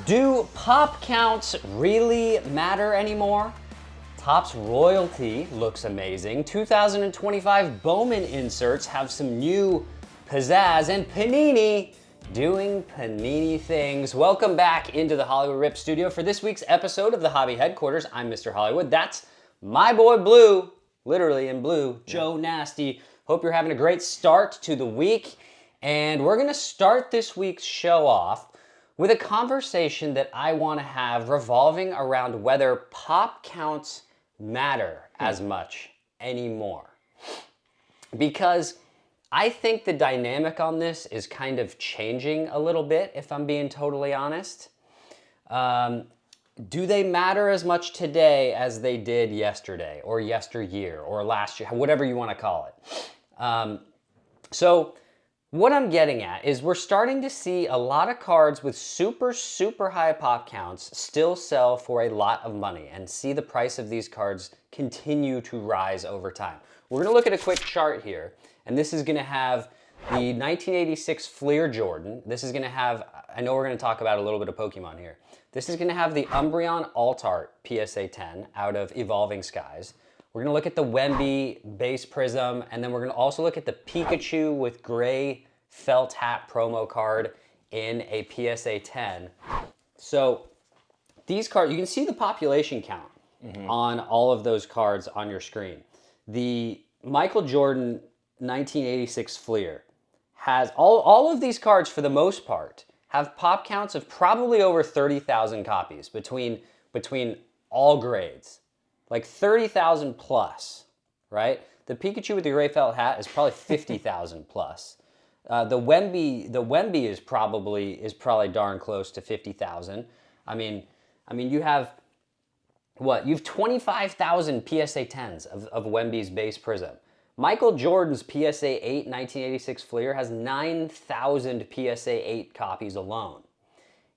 Do pop counts really matter anymore? Topps royalty looks amazing. 2025 Bowman inserts have some new pizzazz, and Panini doing Panini things. Welcome back into the Hollywood Rip studio for this week's episode of the Hobby Headquarters. I'm Mr. Hollywood. That's my boy Blue, literally in blue, Joe Nasty. Hope you're having a great start to the week. And we're gonna start this week's show off with a conversation that I want to have revolving around whether pop counts matter as much anymore. Because I think the dynamic on this is kind of changing a little bit, if I'm being totally honest. Do they matter as much today as they did yesterday or yesteryear or last year, whatever you want to call it? So what I'm getting at is we're starting to see a lot of cards with super high pop counts still sell for a lot of money and see the price of these cards continue to rise over time. We're gonna look at a quick chart here, and this is gonna have the 1986 Fleer Jordan. This is gonna have, I know we're gonna talk about a little bit of Pokemon here. This is gonna have the Umbreon Alt-Art PSA 10 out of Evolving Skies. We're gonna look at the Wemby Base Prizm, and then we're gonna also look at the Pikachu with Grey Felt Hat promo card in a PSA 10. So these cards, you can see the population count on all of those cards on your screen. The Michael Jordan 1986 Fleer has, all of these cards for the most part, have pop counts of probably over 30,000 copies between all grades. Like 30,000 plus, right? The Pikachu with the Grey Felt Hat is probably 50,000 plus. The Wemby is probably darn close to 50,000. I mean, you have what? You have 25,000 PSA 10s of Wemby's Base Prizm. Michael Jordan's PSA 8 1986 Fleer has 9,000 PSA 8 copies alone.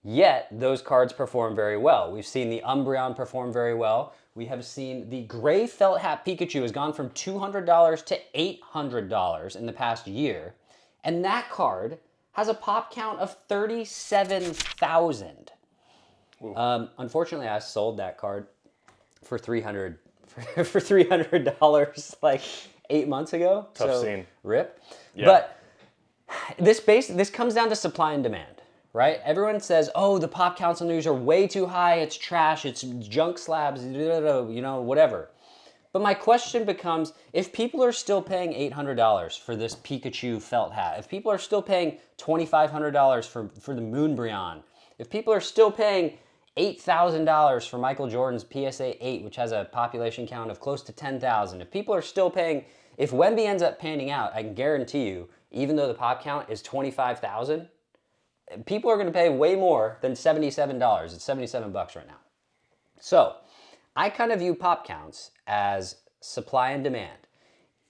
Yet, those cards perform very well. We've seen the Umbreon perform very well. We have seen the Grey Felt Hat Pikachu has gone from $200 to $800 in the past year. And that card has a pop count of 37,000. Unfortunately, I sold that card for $300 like 8 months ago. Tough scene. Rip. Yeah. But this comes down to supply and demand. Right? Everyone says, oh, the pop counts on these are way too high, it's trash, it's junk slabs, you know, whatever. But my question becomes, if people are still paying $800 for this Pikachu felt hat, if people are still paying $2,500 for the Moonbreon, if people are still paying $8,000 for Michael Jordan's PSA 8, which has a population count of close to 10,000, if people are still paying, if Wemby ends up panning out, I can guarantee you, even though the pop count is 25,000, people are going to pay way more than $77. It's $77 right now. So I kind of view pop counts as supply and demand.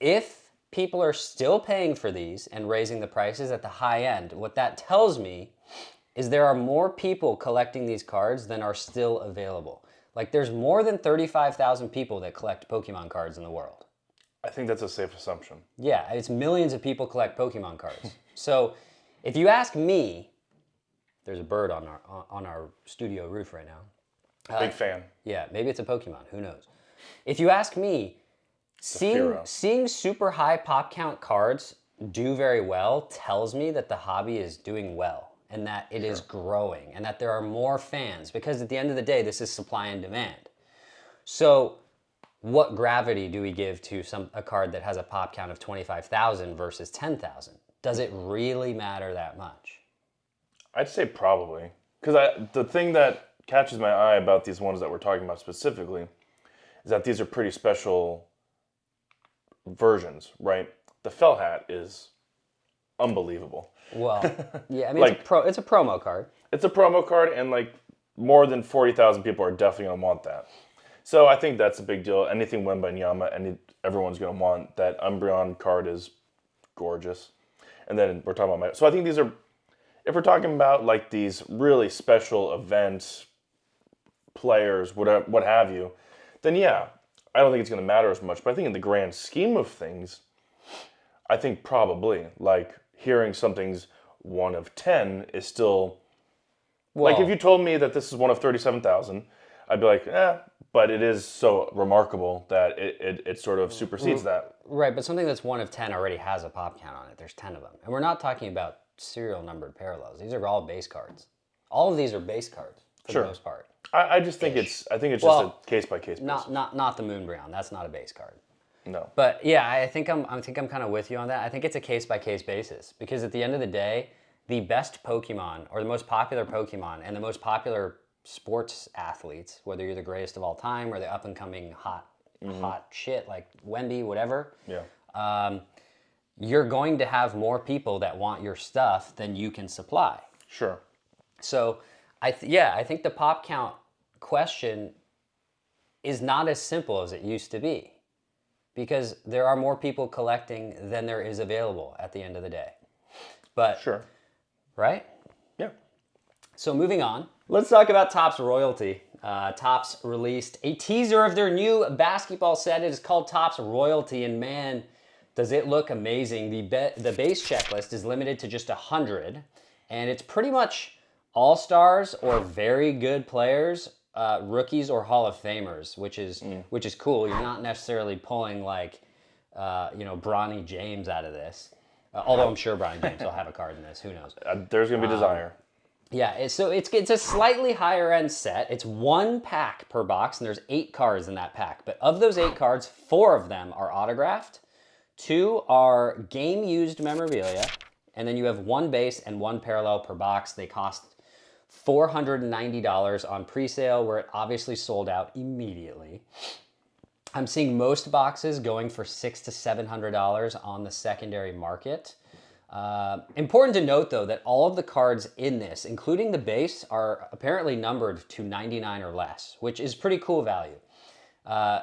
If people are still paying for these and raising the prices at the high end, what that tells me is there are more people collecting these cards than are still available. Like there's more than 35,000 people that collect Pokemon cards in the world. I think that's a safe assumption. Yeah, it's millions of people collect Pokemon cards. So if you ask me, there's a bird on our studio roof right now. Big fan. Yeah, maybe it's a Pokemon. Who knows? If you ask me, seeing super high pop count cards do very well tells me that the hobby is doing well and that it is growing and that there are more fans because at the end of the day, this is supply and demand. So what gravity do we give to a card that has a pop count of 25,000 versus 10,000? Does it really matter that much? I'd say probably. Because the thing that catches my eye about these ones that we're talking about specifically is that these are pretty special versions, right? The felt hat is unbelievable. Well, yeah, I mean, like, it's a promo card. It's a promo card, and like more than 40,000 people are definitely going to want that. So I think that's a big deal. Anything Wembanyama, everyone's going to want. That Umbreon card is gorgeous. And then we're talking about so I think these are, if we're talking about like these really special events, players, whatever, what have you, then yeah, I don't think it's going to matter as much. But I think in the grand scheme of things, I think probably like hearing something's 1 of 10 is still Like, if you told me that this is one of 37,000, I'd be like, but it is so remarkable that it sort of supersedes that. Right, but something that's 1 of 10 already has a pop count on it. There's 10 of them. And we're not talking about serial numbered parallels. These are all base cards. All of these are base cards for the most part. I just think it's just a case by case basis. Not the Moonbreon. That's not a base card. No. But yeah, I think I'm kind of with you on that. I think it's a case by case basis because at the end of the day, the best Pokemon or the most popular Pokemon and the most popular sports athletes, whether you're the greatest of all time or the up and coming hot shit like Wemby, whatever. Yeah. You're going to have more people that want your stuff than you can supply. Sure. So, I think the pop count question is not as simple as it used to be because there are more people collecting than there is available at the end of the day. But sure. Right? Yeah. So moving on, let's talk about Topps Royalty. Topps released a teaser of their new basketball set. It is called Topps Royalty, and man, does it look amazing. The base checklist is limited to just 100, and it's pretty much all-stars or very good players, rookies or Hall of Famers, which is cool. You're not necessarily pulling like, Bronny James out of this. Although I'm sure Bronny James will have a card in this. Who knows? There's going to be desire. Yeah, so it's a slightly higher end set. It's 1 pack per box, and there's 8 cards in that pack. But of those 8 cards, 4 of them are autographed, 2 are game-used memorabilia, and then you have 1 base and 1 parallel per box. They cost $490 on pre-sale, where it obviously sold out immediately. I'm seeing most boxes going for $600 to $700 on the secondary market. Important to note, though, that all of the cards in this, including the base, are apparently numbered to 99 or less, which is pretty cool value.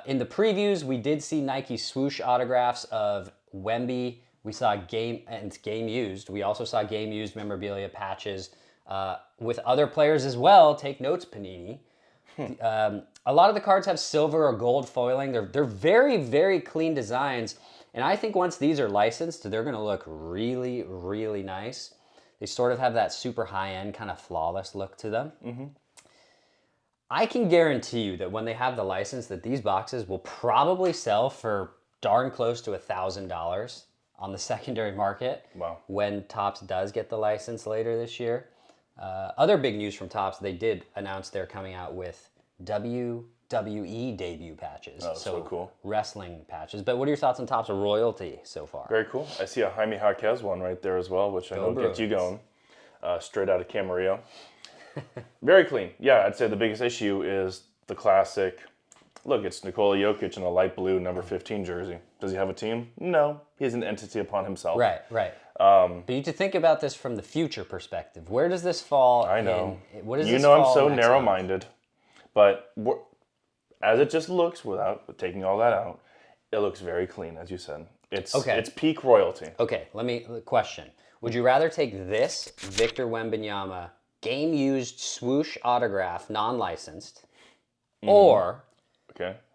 In the previews, we did see Nike swoosh autographs of Wemby. We saw game used. We also saw game used memorabilia patches with other players as well. Take notes, Panini. A lot of the cards have silver or gold foiling. They're very, very clean designs. And I think once these are licensed, they're going to look really, really nice. They sort of have that super high-end kind of flawless look to them. Mm-hmm. I can guarantee you that when they have the license, that these boxes will probably sell for darn close to $1,000 on the secondary market. Wow. When Topps does get the license later this year. Other big news from Topps, they did announce they're coming out with WWE debut patches. Oh, so cool. Wrestling patches. But what are your thoughts on Topps Royalty so far? Very cool. I see a Jaime Jaquez one right there as well, which I know gets you going. Straight out of Camarillo. Very clean. Yeah, I'd say the biggest issue is the classic, look, it's Nikola Jokic in a light blue number 15 jersey. Does he have a team? No. He's an entity upon himself. Right. But you have to think about this from the future perspective. Where does this fall? I know. What does you this know fall I'm so next narrow-minded. But as it just looks, without taking all that out, it looks very clean, as you said. It's peak royalty. Okay, question. Would you rather take this Victor Wembanyama game-used swoosh autograph, non-licensed, or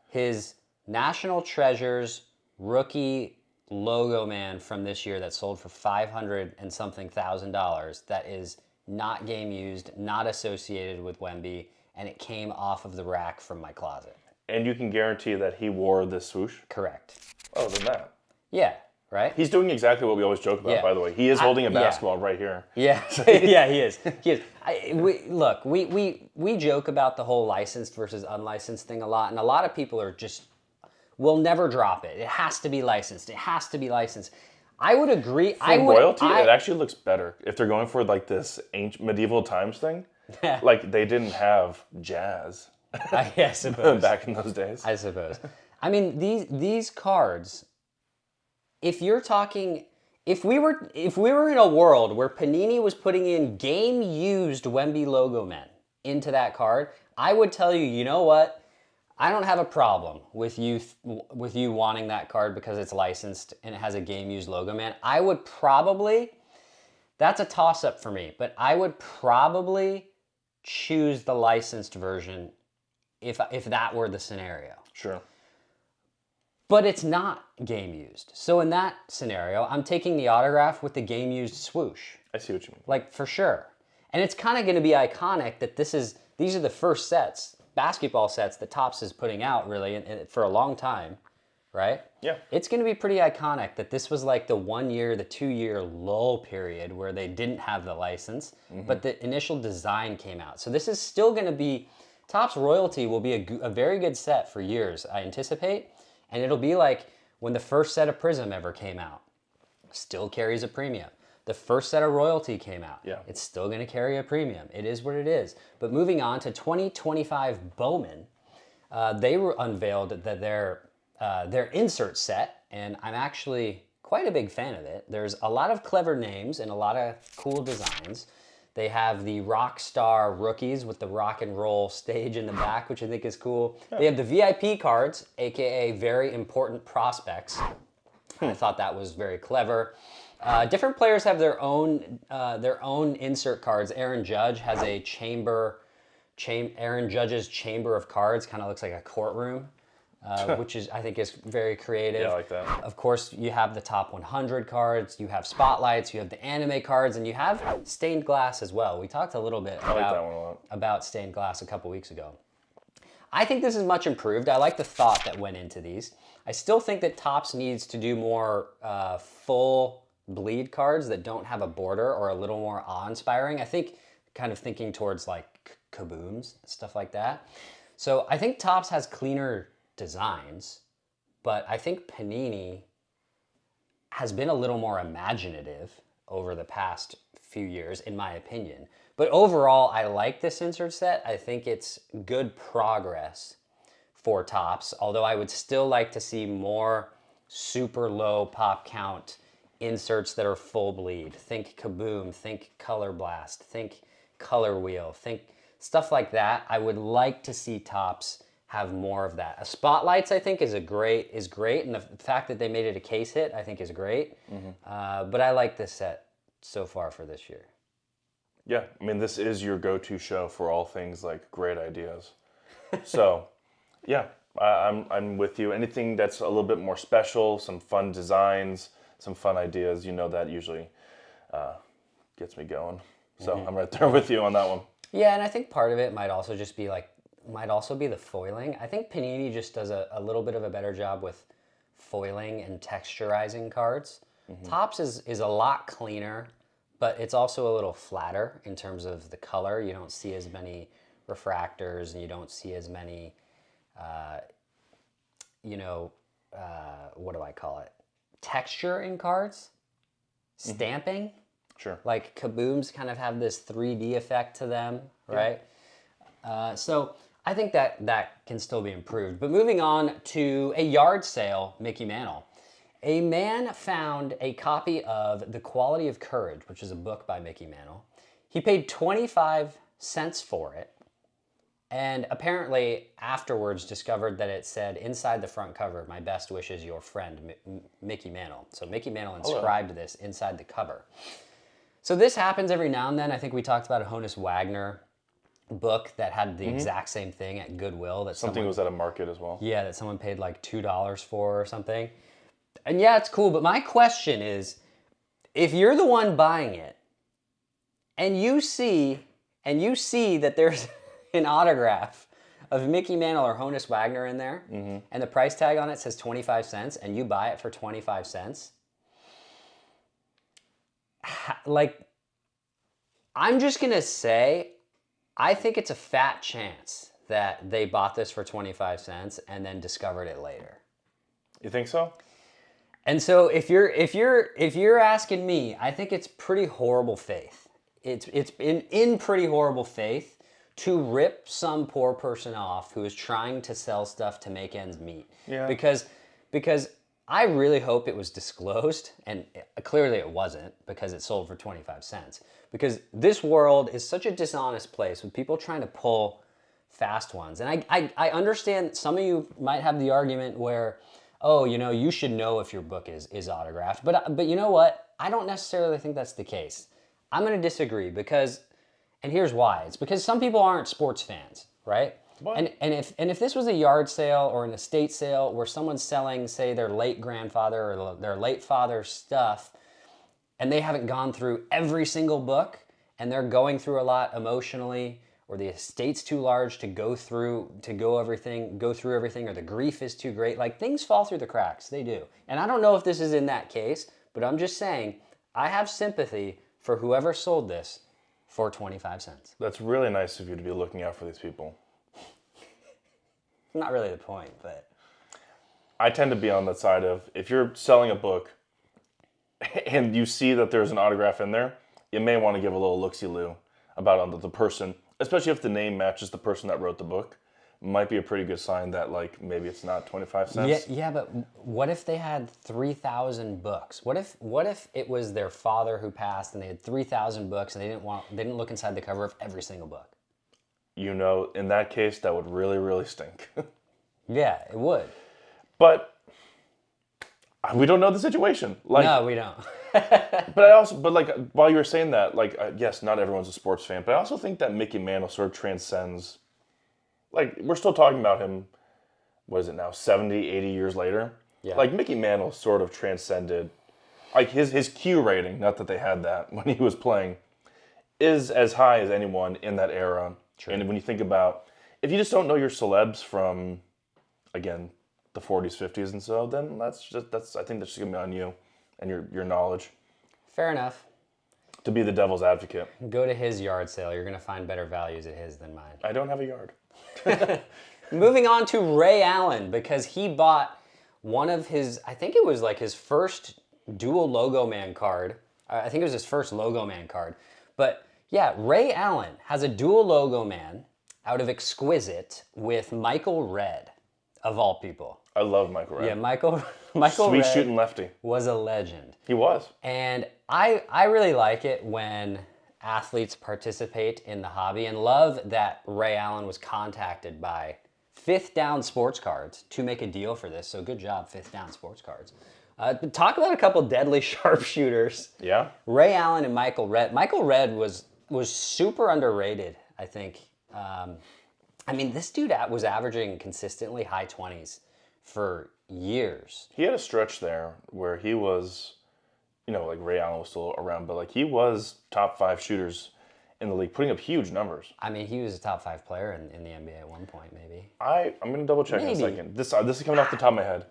his National Treasures rookie logo man from this year that sold for $500 and something thousand that is not game-used, not associated with Wemby, and it came off of the rack from my closet? And you can guarantee that he wore this swoosh? Correct. Oh, then that. Yeah, right? He's doing exactly what we always joke about, by the way. He is holding a basketball right here. Yeah, yeah, he is. We joke about the whole licensed versus unlicensed thing a lot, and a lot of people are just, will never drop it. It has to be licensed. It has to be licensed. I would agree. For royalty, it actually looks better. If they're going for like this ancient medieval times thing, like they didn't have jazz. I suppose. Back in those days. I suppose. I mean, these cards, if you're talking, if we were in a world where Panini was putting in game-used Wemby logo men into that card, I would tell you, you know what? I don't have a problem with you wanting that card because it's licensed and it has a game-used logo man. I would probably, that's a toss-up for me, but I would probably choose the licensed version if that were the scenario. Sure. But it's not game used. So in that scenario, I'm taking the autograph with the game used swoosh. I see what you mean. Like, for sure. And it's kind of going to be iconic that these are the first sets, basketball sets that Topps is putting out really for a long time, right? Yeah. It's going to be pretty iconic that this was like the 1 year, the 2 year lull period where they didn't have the license, but the initial design came out. So this is still going to be, Topps Royalty will be a very good set for years, I anticipate. And it'll be like when the first set of Prizm ever came out, still carries a premium. The first set of Royalty came out. Yeah. It's still going to carry a premium. It is what it is. But moving on to 2025 Bowman, they unveiled that their insert set, and I'm actually quite a big fan of it. There's a lot of clever names and a lot of cool designs. They have the rock star rookies with the rock and roll stage in the back, which I think is cool. They have the VIP cards, aka very important prospects. I thought that was very clever. Different players have their own insert cards. Aaron Judge has a Aaron Judge's chamber of cards, kind of looks like a courtroom, which I think is very creative. Yeah, I like that. Of course, you have the top 100 cards, you have spotlights, you have the anime cards, and you have stained glass as well. We talked a little bit I like that one a lot. about stained glass a couple weeks ago. I think this is much improved. I like the thought that went into these. I still think that Topps needs to do more full bleed cards that don't have a border or a little more awe-inspiring. I think kind of thinking towards like kabooms, stuff like that. So I think Topps has cleaner designs, but I think Panini has been a little more imaginative over the past few years, in my opinion. But overall, I like this insert set. I think it's good progress for Topps, although I would still like to see more super low pop count inserts that are full bleed. Think Kaboom, think Color Blast, think Color Wheel, think stuff like that. I would like to see Topps have more of that. A Spotlights, I think, is great, and the fact that they made it a case hit, I think, is great. But I like this set so far for this year. Yeah, I mean, this is your go-to show for all things like great ideas. So, yeah, I'm with you. Anything that's a little bit more special, some fun designs, some fun ideas, you know, that usually gets me going. So I'm right there with you on that one. Yeah, and I think part of it might also just be the foiling. I think Panini just does a little bit of a better job with foiling and texturizing cards. Topps is a lot cleaner, but it's also a little flatter in terms of the color. You don't see as many refractors, and you don't see as many, what do I call it? Texture in cards, stamping. Sure. Like Kabooms kind of have this 3D effect to them, right? So I think that can still be improved. But moving on to a yard sale, Mickey Mantle. A man found a copy of The Quality of Courage, which is a book by Mickey Mantle. He paid 25 cents for it, and apparently afterwards discovered that it said inside the front cover, "My best wishes, your friend, Mickey Mantle." So Mickey Mantle inscribed this inside the cover. So this happens every now and then. I think we talked about a Honus Wagner book that had the exact same thing at Goodwill. That Something was at a market as well. Yeah, that someone paid like $2 for or something. And yeah, it's cool, but my question is, if you're the one buying it and you see that there's an autograph of Mickey Mantle or Honus Wagner in there, and the price tag on it says 25 cents, and you buy it for 25 cents, like, I'm just going to say, I think it's a fat chance that they bought this for 25 cents and then discovered it later. You think so? And so if you're asking me, I think it's pretty horrible faith. It's in pretty horrible faith to rip some poor person off who is trying to sell stuff to make ends meet. Yeah. Because I really hope it was disclosed, and clearly it wasn't because it sold for 25 cents. Because this world is such a dishonest place with people trying to pull fast ones. And I understand some of you might have the argument where, oh, you should know if your book is autographed. But you know what? I don't necessarily think that's the case. I'm going to disagree because, and here's why. It's because some people aren't sports fans, right? What? And if this was a yard sale or an estate sale where someone's selling, say, their late grandfather or their late father's stuff, and they haven't gone through every single book, and they're going through a lot emotionally, or the estate's too large to go through everything, or the grief is too great. Like, things fall through the cracks. They do. And I don't know if this is in that case, but I'm just saying, I have sympathy for whoever sold this for 25 cents. That's really nice of you to be looking out for these people. Not really the point, but I tend to be on the side of, if you're selling a book and you see that there's an autograph in there, you may want to give a little look-see-loo about the person, especially if the name matches the person that wrote the book. Might be a pretty good sign that, like, maybe it's not 25 cents. Yeah, but what if they had 3,000 books? What if it was their father who passed and they had 3,000 books and they didn't look inside the cover of every single book? You know, in that case, that would really, really stink. Yeah, it would. But we don't know the situation. Like, No, we don't. but like, while you were saying that, like, yes, not everyone's a sports fan, but I also think that Mickey Mantle sort of transcends. Like, we're still talking about him, what is it now, 70, 80 years later? Yeah. Like, Mickey Mantle sort of transcended, like, his Q rating, not that they had that when he was playing, is as high as anyone in that era. True. And when you think about, if you just don't know your celebs from, again, the 40s, 50s, and so, then I think that's just gonna be on you and your knowledge. Fair enough. To be the devil's advocate. Go to his yard sale. You're gonna find better values at his than mine. I don't have a yard. Moving on to Ray Allen, because he bought one of his, I think it was like his first dual Logo Man card. I think it was his first Logo Man card. But yeah, Ray Allen has a dual Logo Man out of Exquisite with Michael Redd, of all people. I love Michael Redd. Yeah, Michael Sweet Redd shooting lefty. was a legend. He was. And I really like it when athletes participate in the hobby, and love that Ray Allen was contacted by Fifth Down Sports Cards to make a deal for this. So good job, Fifth Down Sports Cards. Talk about a couple deadly sharpshooters. Yeah. Ray Allen and Michael Redd. Michael Redd was super underrated, I think. I mean, this dude was averaging consistently high 20s for years. He had a stretch there where he was, you know, like Ray Allen was still around, but like he was top 5 shooters in the league, putting up huge numbers. I mean, he was a top 5 player in the NBA at one point, maybe. I'm going to double check in a second. This is coming off the top of my head.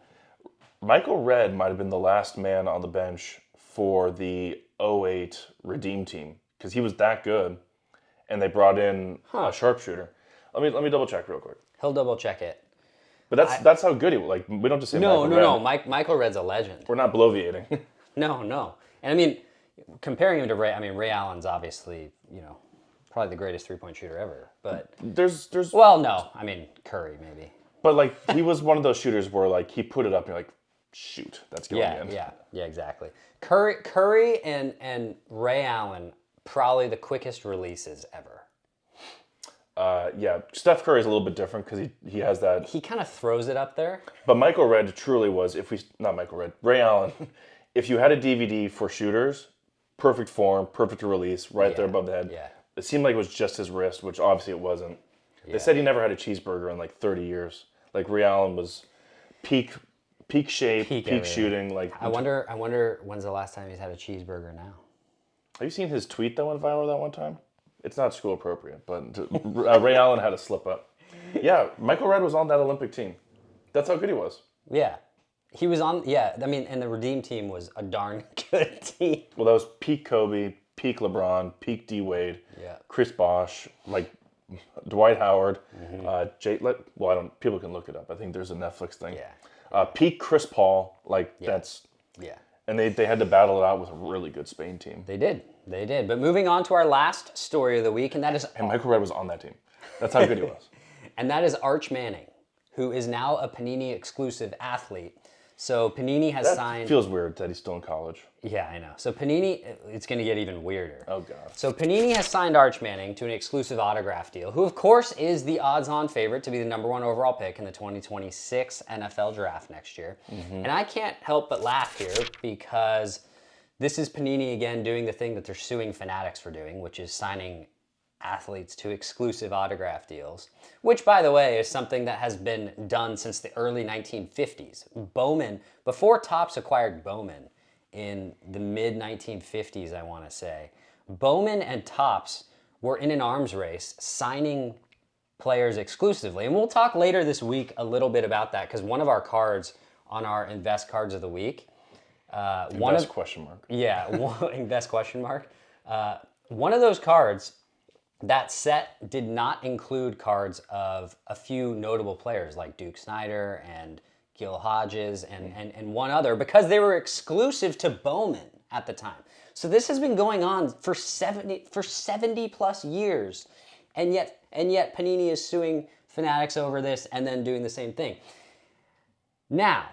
Michael Redd might have been the last man on the bench for the 08 Redeem team because he was that good, and they brought in a sharpshooter. Let me double check real quick. He'll double check it. But that's how good he was. Like, we don't just say No. Michael Redd. Michael Redd's a legend. We're not bloviating. No. And I mean, comparing him to Ray, I mean, Ray Allen's obviously, you know, probably the greatest three-point shooter ever. But there's well, no. I mean, Curry maybe. But like he was one of those shooters where like he put it up and you're like, shoot, that's going in. Yeah, exactly. Curry and Ray Allen, probably the quickest releases ever. Yeah, Steph Curry is a little bit different because he has that. He kind of throws it up there. But Michael Redd truly was, Ray Allen, if you had a DVD for shooters, perfect form, perfect release, right there above the head. Yeah. It seemed like it was just his wrist, which obviously it wasn't. Yeah. They said he never had a cheeseburger in like 30 years. Like Ray Allen was peak shape, peak shooting. Like I wonder when's the last time he's had a cheeseburger now. Have you seen his tweet that went viral that one time? It's not school appropriate, but Ray Allen had a slip up. Yeah, Michael Redd was on that Olympic team. That's how good he was. Yeah. He was on, I mean, and the Redeem team was a darn good team. Well, that was peak Kobe, peak LeBron, peak D. Wade, Chris Bosh, like Dwight Howard, people can look it up. I think there's a Netflix thing. Yeah. Peak Chris Paul, that's... Yeah. And they had to battle it out with a really good Spain team. They did. But moving on to our last story of the week, and that is... And Michael Redd was on that team. That's how good he was. And that is Arch Manning, who is now a Panini exclusive athlete. So Panini has signed... That feels weird that he's still in college. Yeah, I know. So Panini, it's going to get even weirder. Oh, God. So Panini has signed Arch Manning to an exclusive autograph deal, who, of course, is the odds-on favorite to be the #1 overall pick in the 2026 NFL Draft next year. Mm-hmm. And I can't help but laugh here because this is Panini again doing the thing that they're suing Fanatics for doing, which is signing athletes to exclusive autograph deals, which, by the way, is something that has been done since the early 1950s. Bowman, before Topps acquired Bowman in the mid-1950s, I want to say, Bowman and Topps were in an arms race signing players exclusively. And we'll talk later this week a little bit about that because one of our cards on our Invest Cards of the Week. Invest question mark. Yeah, Invest question mark. One of those cards, that set did not include cards of a few notable players like Duke Snyder and Gil Hodges and one other because they were exclusive to Bowman at the time. So this has been going on for 70 plus years, and yet Panini is suing Fanatics over this and then doing the same thing. Now,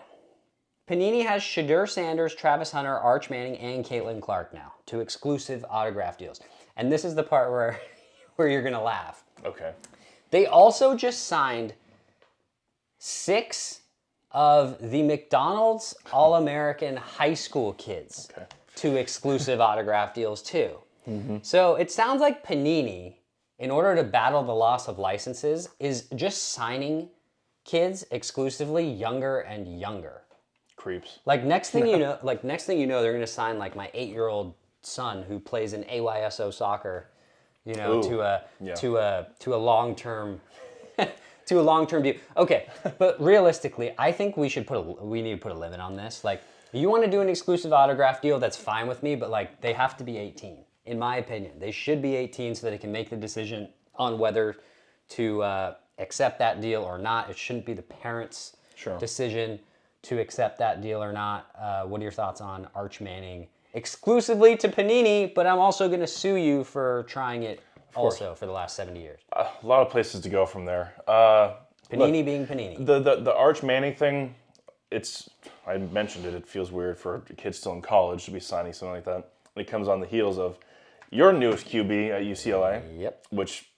Panini has Shedeur Sanders, Travis Hunter, Arch Manning, and Caitlin Clark now, 2 exclusive autograph deals. And this is the part where you're gonna laugh. Okay. They also just signed 6 of the McDonald's All-American high school kids to exclusive autograph deals too. So it sounds like Panini, in order to battle the loss of licenses, is just signing kids exclusively younger and younger. Creeps. Like next thing you know, they're gonna sign like my 8-year-old son who plays in AYSO soccer, to a long-term to a long-term deal. Okay, but realistically, I think we need to put a limit on this. Like, you want to do an exclusive autograph deal, that's fine with me, but like they have to be 18, in my opinion. They should be 18 so that they can make the decision on whether to accept that deal or not. It shouldn't be the parents' decision to accept that deal or not. What are your thoughts on Arch Manning exclusively to Panini, but I'm also going to sue you for trying it also for the last 70 years. A lot of places to go from there. Panini being Panini. The Arch Manning thing, I mentioned it, it feels weird for a kid still in college to be signing something like that. And it comes on the heels of your newest QB at UCLA. Yep. Which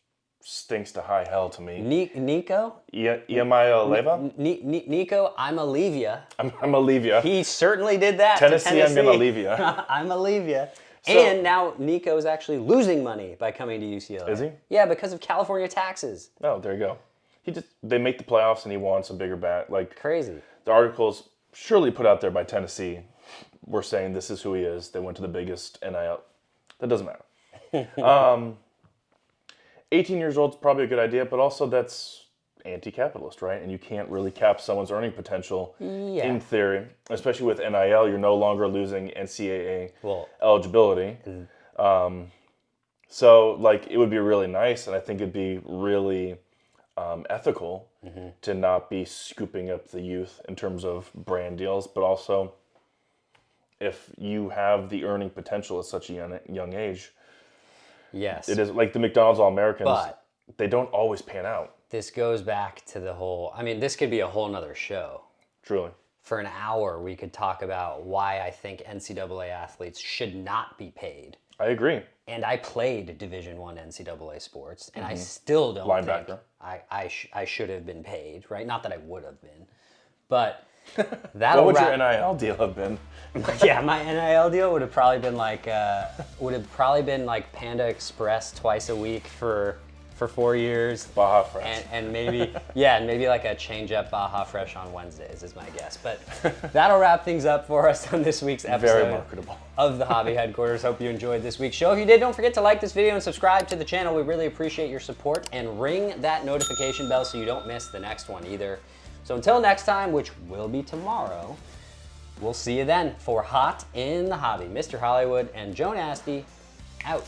stinks to high hell to me. Nico? Iamaya Leva? Nico, I'm a leave ya. I'm a leave ya. He certainly did that Tennessee, to I'm gonna leave ya. I'm a leave ya. And now Nico is actually losing money by coming to UCLA. Is he? Yeah, because of California taxes. Oh, there you go. They make the playoffs and he wants a bigger bat. Like crazy. The articles surely put out there by Tennessee were saying this is who he is. They went to the biggest NIL. That doesn't matter. 18 years old is probably a good idea, but also that's anti-capitalist, right? And you can't really cap someone's earning potential in theory, especially with NIL. You're no longer losing NCAA eligibility. So, like, it would be really nice, and I think it'd be really ethical to not be scooping up the youth in terms of brand deals, but also if you have the earning potential at such a young age. Yes. It is like the McDonald's All-Americans, but they don't always pan out. This goes back to the whole, this could be a whole nother show. Truly. For an hour, we could talk about why I think NCAA athletes should not be paid. I agree. And I played Division I NCAA sports, and I still don't think I should have been paid, right? Not that I would have been, but what would your NIL deal have been? Yeah, my NIL deal would have probably been like Panda Express twice a week for 4 years. Baja Fresh. And maybe like a change up Baja Fresh on Wednesdays is my guess. But that'll wrap things up for us on this week's episode Very marketable. Of the Hobby Headquarters. Hope you enjoyed this week's show. If you did, don't forget to like this video and subscribe to the channel. We really appreciate your support, and ring that notification bell so you don't miss the next one either. So until next time, which will be tomorrow, we'll see you then for Hot in the Hobby. Mr. Hollywood and Joe Nasty, out.